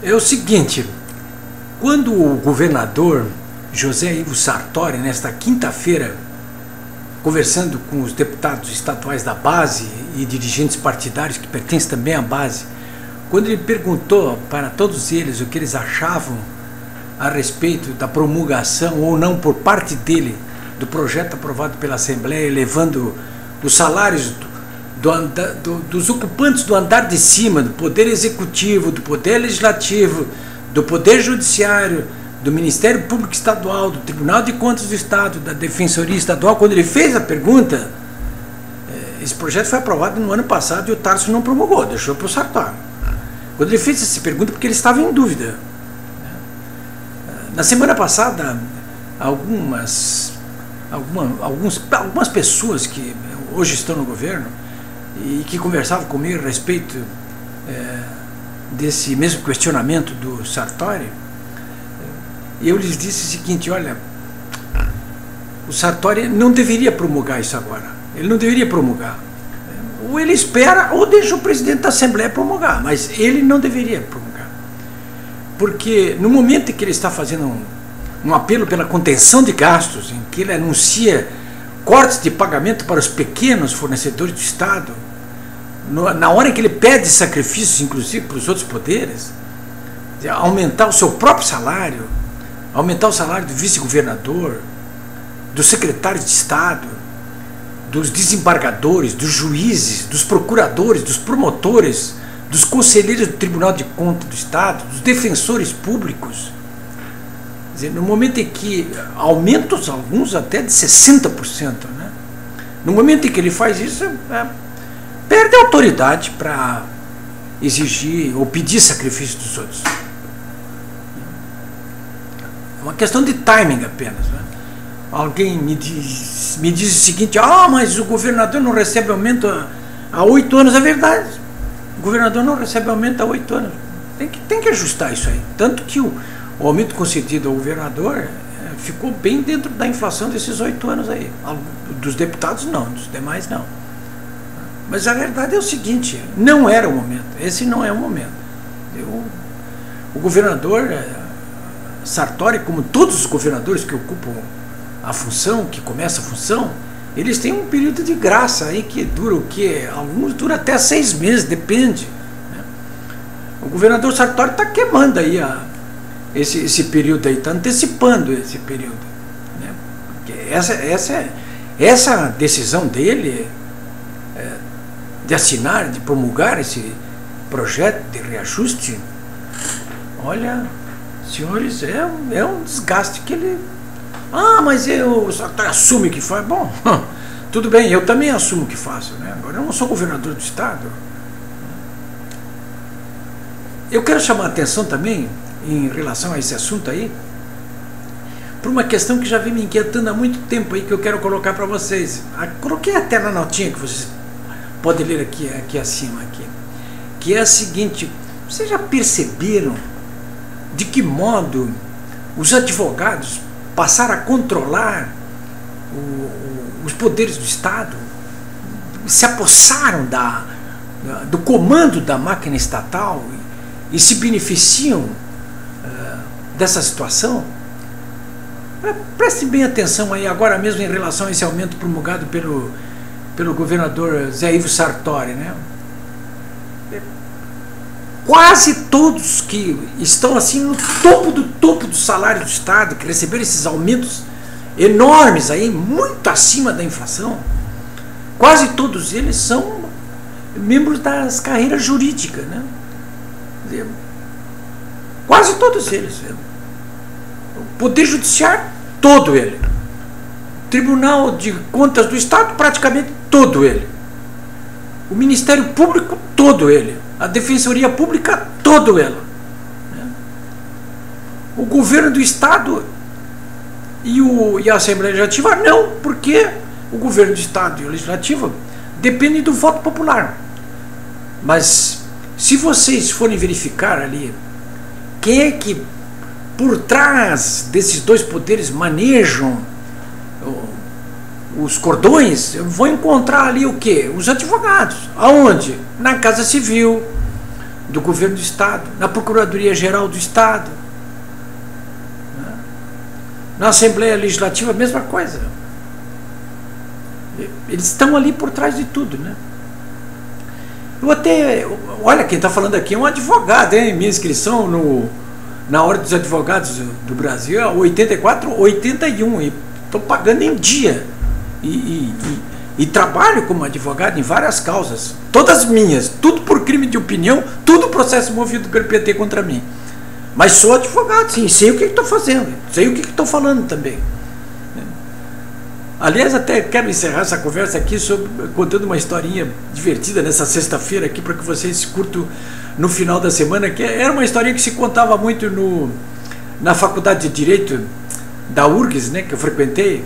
É o seguinte, quando o governador José Ivo Sartori, nesta quinta-feira, conversando com os deputados estaduais da base e dirigentes partidários que pertencem também à base, quando ele perguntou para todos eles o que eles achavam a respeito da promulgação ou não por parte dele do projeto aprovado pela Assembleia, elevando os salários dos ocupantes do andar de cima, do Poder Executivo, do Poder Legislativo, do Poder Judiciário, do Ministério Público Estadual, do Tribunal de Contas do Estado, da Defensoria Estadual, quando ele fez a pergunta, esse projeto foi aprovado no ano passado e o Tarso não promulgou, deixou para o Sartori. Quando ele fez essa pergunta, porque ele estava em dúvida. Na semana passada, algumas pessoas que hoje estão no governo e que conversavam comigo a respeito desse mesmo questionamento do Sartori, eu lhes disse o seguinte: olha, o Sartori não deveria promulgar isso agora, ele não deveria promulgar, ou ele espera ou deixa o presidente da Assembleia promulgar, mas ele não deveria promulgar, porque no momento em que ele está fazendo um apelo pela contenção de gastos, em que ele anuncia cortes de pagamento para os pequenos fornecedores do Estado, na hora em que ele pede sacrifícios, inclusive para os outros poderes, aumentar o seu próprio salário, aumentar o salário do vice-governador, dos secretários de Estado, dos desembargadores, dos juízes, dos procuradores, dos promotores, dos conselheiros do Tribunal de Contas do Estado, dos defensores públicos. Quer dizer, no momento em que aumentos, alguns até de 60%, né? No momento em que ele faz isso, perde a autoridade para exigir ou pedir sacrifício dos outros. É uma questão de timing apenas, né? Alguém me diz o seguinte: mas o governador não recebe aumento há 8 anos. É verdade, o governador não recebe aumento há 8 anos. Tem que ajustar isso aí. Tanto que o aumento concedido ao governador ficou bem dentro da inflação desses 8 anos aí. Dos deputados não, dos demais não. Mas a verdade é o seguinte: não era o momento, esse não é o momento. O governador Sartori, como todos os governadores que ocupam a função, que começa a função, eles têm um período de graça aí que dura o quê? Alguns duram até 6 meses, depende, né? O governador Sartori está queimando aí esse período aí, está antecipando esse período, né? Porque essa decisão dele de assinar, de promulgar esse projeto de reajuste, olha, senhores, é um desgaste que ele... mas o Sartori assume que faz. Bom, tudo bem, eu também assumo que faço, né? Agora eu não sou governador do Estado. Eu quero chamar a atenção também, em relação a esse assunto aí, por uma questão que já vem me inquietando há muito tempo aí, que eu quero colocar para vocês. Coloquei até na notinha que vocês podem ler aqui acima, que é a seguinte: vocês já perceberam de que modo os advogados passaram a controlar os poderes do Estado, se apossaram do comando da máquina estatal e se beneficiam dessa situação? Prestem bem atenção aí agora mesmo em relação a esse aumento promulgado pelo governador Zé Ivo Sartori, né? Quase todos que estão assim no topo do salário do Estado, que receberam esses aumentos enormes aí, muito acima da inflação, quase todos eles são membros das carreiras jurídicas, né? Quase todos eles. O Poder Judiciário, todo ele. Tribunal de Contas do Estado, praticamente todo ele. O Ministério Público, todo ele. A Defensoria Pública, todo ela. O governo do Estado e a Assembleia Legislativa não, porque o governo do Estado e o Legislativo dependem do voto popular. Mas se vocês forem verificar ali quem é que por trás desses dois poderes manejam os cordões, vão encontrar ali o quê? Os advogados. Aonde? Na Casa Civil, do governo do Estado, na Procuradoria-Geral do Estado, né? Na Assembleia Legislativa, a mesma coisa. Eles estão ali por trás de tudo, né? Eu até, olha, quem está falando aqui é um advogado, hein? Minha inscrição na Ordem dos Advogados do Brasil é 84, 81, e estou pagando em dia. E trabalho como advogado em várias causas, todas minhas, tudo por crime de opinião, tudo processo movido pelo PT contra mim. Mas sou advogado, sim, sei o que estou fazendo, sei o que estou falando também. Aliás, até quero encerrar essa conversa aqui contando uma historinha divertida nessa sexta-feira aqui, para que vocês curtam no final da semana, que era uma historinha que se contava muito na Faculdade de Direito da URGS, né, que eu frequentei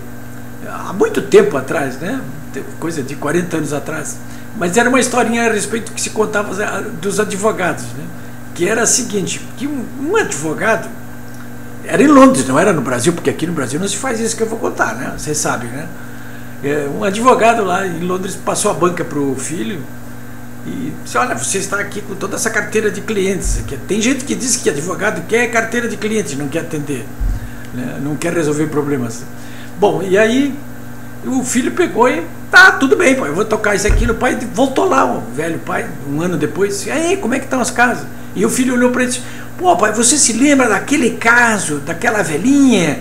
há muito tempo atrás, né, coisa de 40 anos atrás. Mas era uma historinha a respeito que se contava dos advogados, né, que era a seguinte, que um advogado, era em Londres, não era no Brasil, porque aqui no Brasil não se faz isso que eu vou contar, né? Vocês sabem, né? Um advogado lá em Londres passou a banca para o filho e disse, olha, você está aqui com toda essa carteira de clientes. Tem gente que diz que advogado quer carteira de clientes, não quer atender, né? Não quer resolver problemas. Bom, e aí o filho pegou e, tá, tudo bem, pai, eu vou tocar isso aqui. O pai voltou lá, o velho pai, um ano depois, e aí, como é que estão as casas? E o filho olhou para ele e disse, pô, pai, você se lembra daquele caso, daquela velhinha,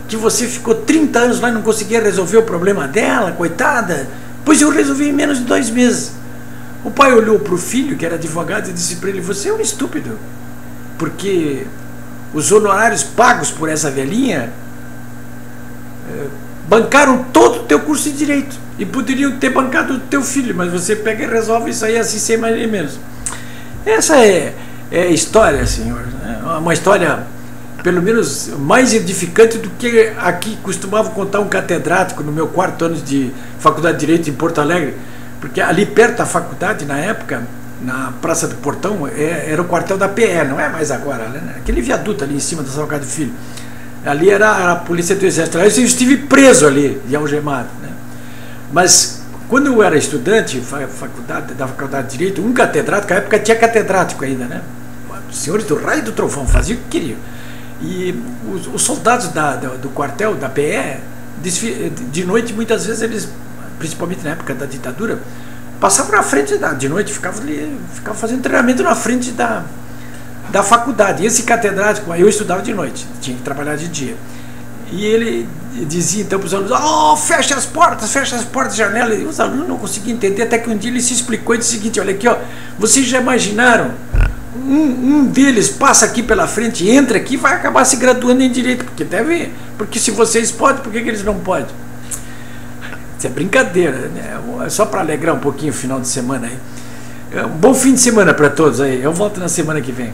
que você ficou 30 anos lá e não conseguia resolver o problema dela, coitada? Pois eu resolvi em menos de 2 meses. O pai olhou para o filho, que era advogado, e disse para ele, você é um estúpido, porque os honorários pagos por essa velhinha bancaram todo o teu curso de Direito, e poderiam ter bancado o teu filho, mas você pega e resolve isso aí assim, sem mais nem menos. Essa é história, senhor, né? Uma história, pelo menos, mais edificante do que aqui costumava contar um catedrático no meu 4º ano de Faculdade de Direito em Porto Alegre, porque ali perto da faculdade, na época, na Praça do Portão, era o quartel da PE, não é mais agora, né? Aquele viaduto ali em cima da Salgado Filho. Ali era a Polícia do Exército. Eu estive preso ali, e algemado, né? Mas quando eu era estudante da Faculdade de Direito, um catedrático, na época tinha catedrático ainda, né? Os senhores do raio e do trovão faziam o que queriam. E os soldados do quartel, da PE, de noite, muitas vezes eles, principalmente na época da ditadura, passavam na frente, de noite, ficavam fazendo treinamento na frente da faculdade. E esse catedrático, eu estudava de noite, tinha que trabalhar de dia. E ele dizia então para os alunos, fecha as portas, janela. E os alunos não conseguiam entender, até que um dia ele se explicou e disse o seguinte, olha aqui, vocês já imaginaram, um deles passa aqui pela frente, entra aqui e vai acabar se graduando em Direito, porque se vocês podem, por que eles não podem? Isso é brincadeira, né? É só para alegrar um pouquinho o final de semana aí. Um bom fim de semana para todos aí, eu volto na semana que vem.